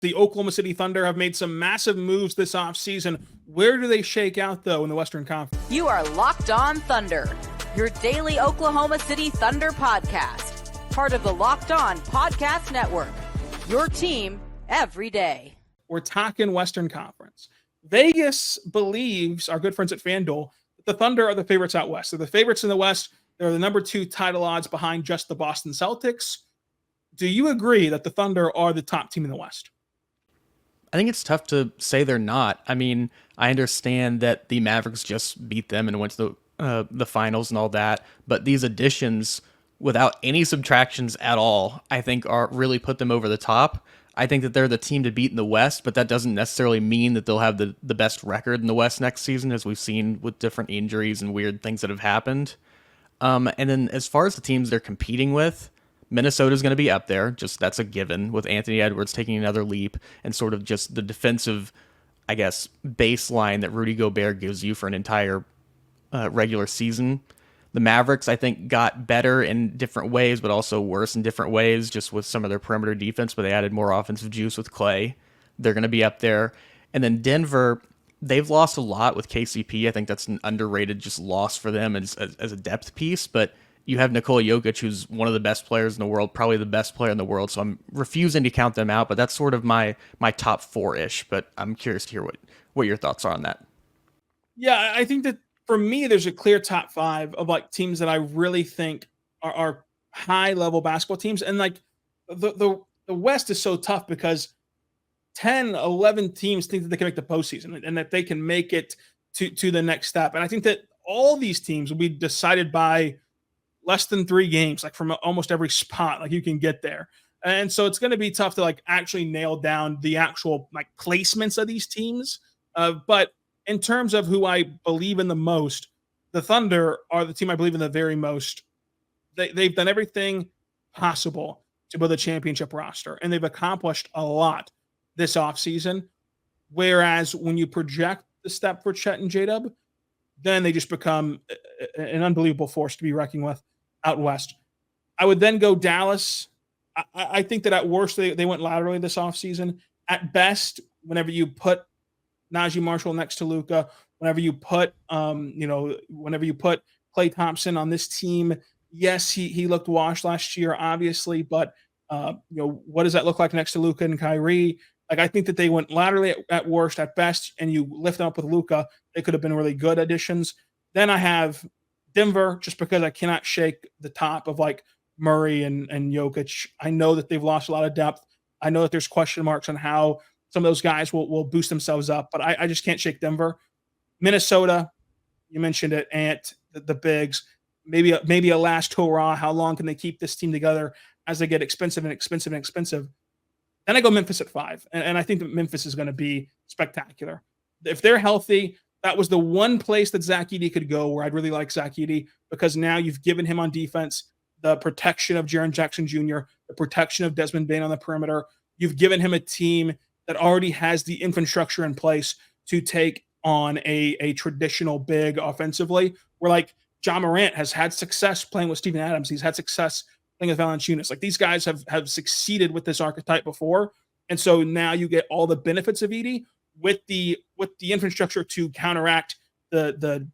The Oklahoma City Thunder have made some massive moves this offseason. Where do they shake out, though, in the Western Conference? You are Locked On Thunder, your daily Oklahoma City Thunder podcast. Part of the Locked On Podcast Network, your team every day. We're talking Western Conference. Vegas believes, our good friends at FanDuel, that the Thunder are the favorites out west. They're the favorites in the West. They're the number 2 title odds behind just the Boston Celtics. Do you agree that the Thunder are the top team in the West? I think it's tough to say they're not. I mean, I understand that the Mavericks just beat them and went to the finals and all that, but these additions, without any subtractions at all, I think are really put them over the top. I think that they're the team to beat in the West, but that doesn't necessarily mean that they'll have the best record in the West next season, as we've seen with different injuries and weird things that have happened. And then as far as the teams they're competing with, Minnesota's going to be up there. Just that's a given, with Anthony Edwards taking another leap and sort of just the defensive, I guess, baseline that Rudy Gobert gives you for an entire regular season. The Mavericks, I think, got better in different ways, but also worse in different ways, just with some of their perimeter defense, but they added more offensive juice with Clay. They're going to be up there. And then Denver, they've lost a lot with KCP. I think that's an underrated just loss for them as a depth piece, but you have Nikola Jokic, who's one of the best players in the world, probably the best player in the world. So I'm refusing to count them out, but that's sort of my top 4-ish. But I'm curious to hear what your thoughts are on that. Yeah, I think that for me, there's a clear top 5 of like teams that I really think are high level basketball teams. And like the West is so tough because 10, 11 teams think that they can make the postseason and that they can make it to the next step. And I think that all these teams will be decided by less than 3 games, like from almost every spot, like you can get there. And so it's going to be tough to like actually nail down the actual like placements of these teams. But in terms of who I believe in the most, the Thunder are the team I believe in the very most. They've done everything possible to build a championship roster, and they've accomplished a lot this offseason. Whereas when you project the step for Chet and J-Dub, then they just become an unbelievable force to be reckoned with out west. I would then go Dallas. I think that at worst, they went laterally this offseason. At best, whenever you put Najee Marshall next to Luka, whenever you put Klay Thompson on this team, yes, he looked washed last year, obviously, but what does that look like next to Luka and Kyrie? Like, I think that they went laterally at worst. At best, and you lift them up with Luka, they could have been really good additions. Then I have Denver, just because I cannot shake the top of like Murray and Jokic. I know that they've lost a lot of depth. I know that there's question marks on how some of those guys will boost themselves up, but I just can't shake Denver. Minnesota, you mentioned it, Ant, the bigs, maybe a last hurrah. How long can they keep this team together as they get expensive and expensive and expensive? Then I go Memphis at 5, and I think that Memphis is going to be spectacular. If they're healthy, that was the one place that Zach Edey could go where I'd really like Zach Edey, because now you've given him on defense the protection of Jaren Jackson Jr., the protection of Desmond Bane on the perimeter. You've given him a team that already has the infrastructure in place to take on a traditional big offensively, where like John Morant has had success playing with Steven Adams. He's had success playing with Valanciunas. Like, these guys have succeeded with this archetype before. And so now you get all the benefits of Edey with the infrastructure to counteract the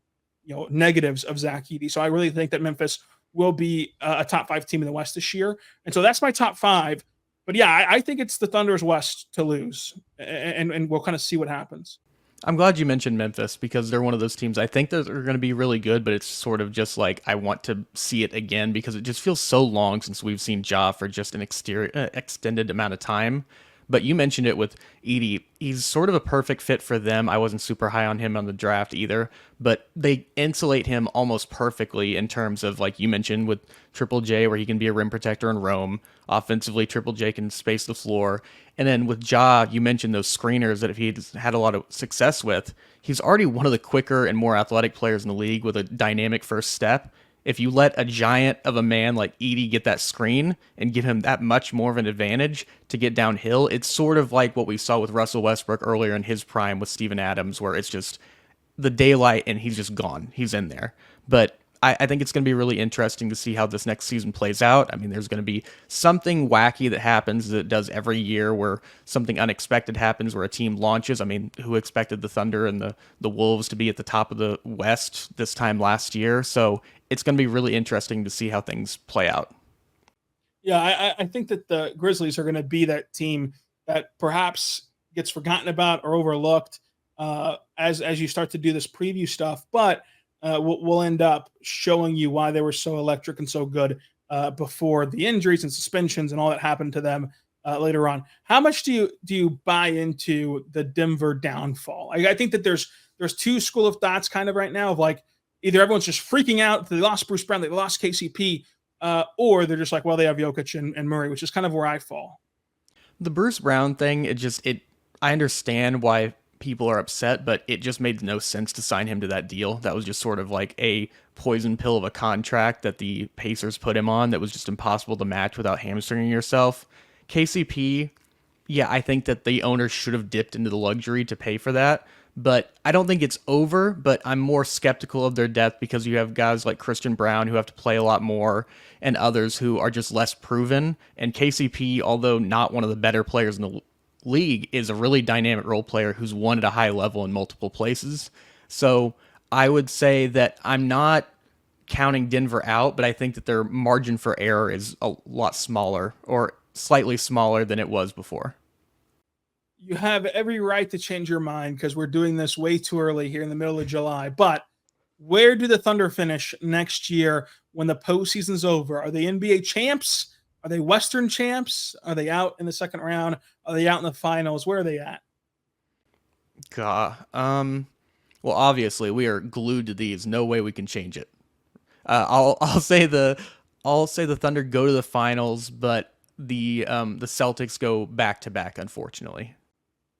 negatives of Zach Edey. So I really think that Memphis will be a top 5 team in the West this year. And so that's my top 5. But yeah, I think it's the Thunder's West to lose, and we'll kind of see what happens. I'm glad you mentioned Memphis, because they're one of those teams I think that are going to be really good, but it's sort of just like I want to see it again, because it just feels so long since we've seen Ja for just an extended amount of time. But you mentioned it with Edey. He's sort of a perfect fit for them. I wasn't super high on him on the draft either, but they insulate him almost perfectly in terms of, like you mentioned, with Triple J, where he can be a rim protector and roam. Offensively, Triple J can space the floor. And then with Ja, you mentioned those screeners that if he's had a lot of success with, he's already one of the quicker and more athletic players in the league with a dynamic first step. If you let a giant of a man like Edey get that screen and give him that much more of an advantage to get downhill, it's sort of like what we saw with Russell Westbrook earlier in his prime with Steven Adams, where it's just the daylight and he's just gone. He's in there. But I think it's going to be really interesting to see how this next season plays out. I mean, there's going to be something wacky that happens that it does every year where something unexpected happens where a team launches. I mean, who expected the Thunder and the Wolves to be at the top of the West this time last year? So it's going to be really interesting to see how things play out. Yeah, I think that the Grizzlies are going to be that team that perhaps gets forgotten about or overlooked as you start to do this preview stuff, but we'll end up showing you why they were so electric and so good before the injuries and suspensions and all that happened to them later on. How much do you buy into the Denver downfall? I think that there's two school of thoughts kind of right now of like either everyone's just freaking out they lost Bruce Brown, they lost KCP, or they're just like, well, they have Jokic and Murray, which is kind of where I fall. The Bruce Brown thing, I understand why people are upset, but it just made no sense to sign him to that deal. That was just sort of like a poison pill of a contract that the Pacers put him on that was just impossible to match without hamstringing yourself. KCP, yeah, I think that the owners should have dipped into the luxury to pay for that, but I don't think it's over, but I'm more skeptical of their depth because you have guys like Christian Brown who have to play a lot more and others who are just less proven. And KCP, although not one of the better players in the league, is a really dynamic role player who's won at a high level in multiple places. So I would say that I'm not counting Denver out, but I think that their margin for error is a lot smaller or slightly smaller than it was before. You have every right to change your mind because we're doing this way too early here in the middle of July. But where do the Thunder finish next year when the postseason's over? Are they NBA champs? Are they Western champs? Are they out in the second round? Are they out in the finals? Where are they at? God. Well, obviously we are glued to these. No way we can change it. I'll say the Thunder go to the finals, but the Celtics go back to back, unfortunately.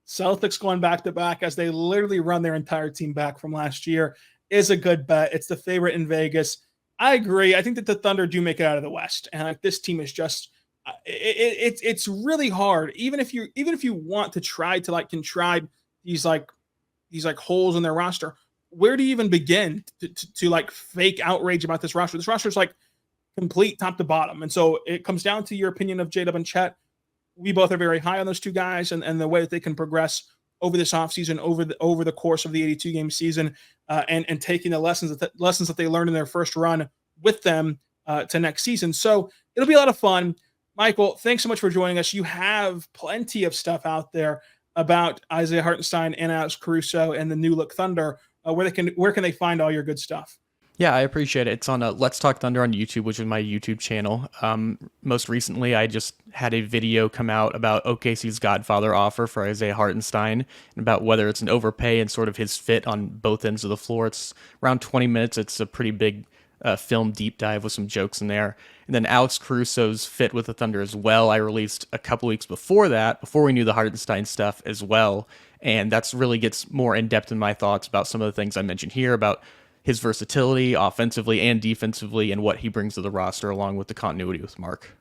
Celtics going back to back as they literally run their entire team back from last year is a good bet. It's the favorite in Vegas. I agree. I think that the Thunder do make it out of the West, and like this team is just it's really hard. Even if you want to try to like contrive these holes in their roster, where do you even begin to like fake outrage about this roster? This roster is like complete top to bottom, and so it comes down to your opinion of J-Dub and Chet. We both are very high on those two guys and the way that they can progress over this offseason, over the course of the 82-game season, and taking the lessons that they learned in their first run with them to next season. So it'll be a lot of fun. Micael, thanks so much for joining us. You have plenty of stuff out there about Isaiah Hartenstein and Alex Caruso and the New Look Thunder. Where can they find all your good stuff? Yeah, I appreciate it. It's on Let's Talk Thunder on YouTube, which is my YouTube channel. Most recently, I just had a video come out about OKC's Godfather offer for Isaiah Hartenstein and about whether it's an overpay and sort of his fit on both ends of the floor. It's around 20 minutes. It's a pretty big film deep dive with some jokes in there. And then Alex Caruso's fit with the Thunder as well, I released a couple weeks before that, before we knew the Hartenstein stuff as well. And that's really gets more in-depth in my thoughts about some of the things I mentioned here about his versatility offensively and defensively and what he brings to the roster along with the continuity with Mark.